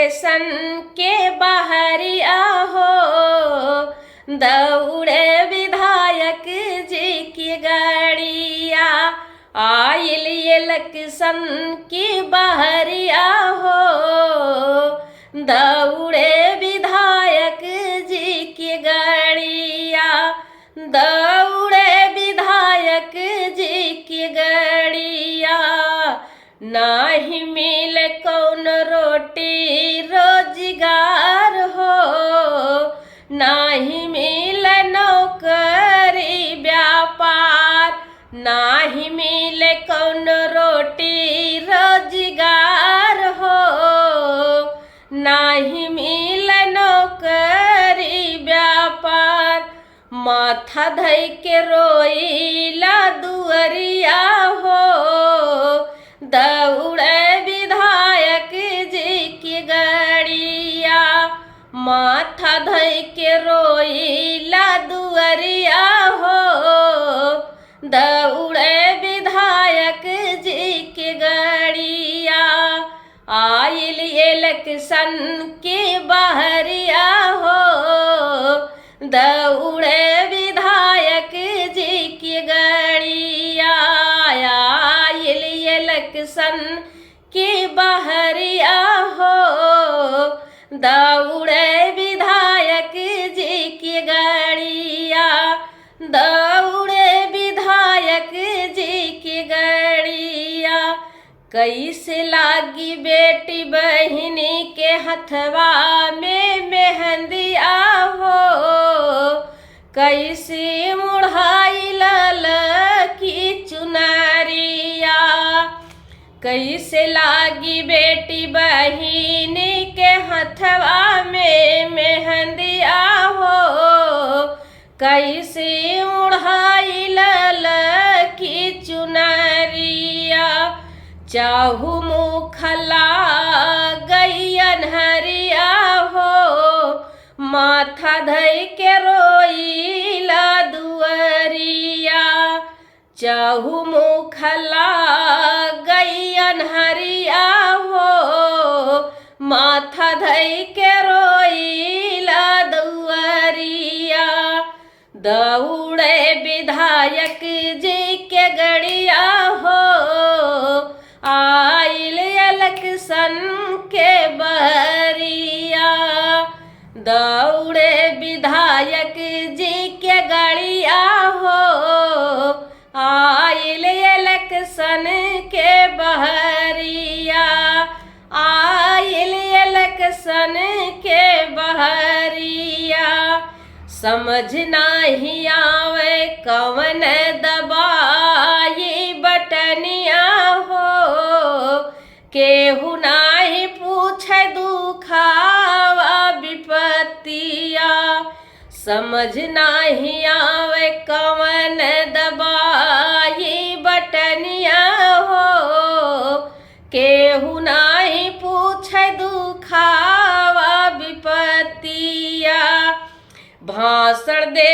Station के बहरिया हो, दौड़े विधायक जी की गाड़िया। आइल इलेक्शन की बहरिया हो, दौड़े विधायक जी की गाड़िया। दौड़े विधायक जी की गाड़िया। नाही मिले कौन रोटी रोजगार हो, नाही मिले नौकरी व्यापार। नाही मिले कौन रोटी रोजगार हो, नाही मिले नौकरी व्यापार। माथा धई के रोइला दुअरिया हो, दौड़े विधायक जी की गाड़िया। माथा धई के रोइला दुअरिया हो, दौड़े विधायक जी की गाड़िया। आइल इलेक्शन की बहरिया हो, दौड़े विधायक जी की गाड़िया। आइल इलेक्शन की बहरिया हो, दौड़े विधायक जी की गाड़िया। दौड़े विधायक जी की गाड़िया। कैसे लागी बेटी बहिनी के हथवा में मेहंदिया हो, कैसे मुढ़ाई लाल की चुनरिया। कैसे लागी बेटी बहिनी के हथवा में मेहंदिया हो, कैसे मुढ़ाई लाल की चुनरिया। चाहू मुखला गई अनहरिया हो, माथा धई के रोइला दुअरिया। चाहू मुखला गई अनहरिया हो, माथा धई के रोइला दुअरिया। दौड़े विधायक जी के गड़िया हो, आइल इलेक्शन के बहरिया। दौड़े विधायक जी के गड़िया हो, आइल इलेक्शन के बहरिया। आइल इलेक्शन के बहरिया। समझ नाही आवे कवन दबाई बटनिया हो, केहू नाही पूछे दुखावा विपत्तिया। समझ नाही आवे कवन दबाई बटनिया हो, केहू नाही पूछे दुखावा विपत्तिया। भाषण दे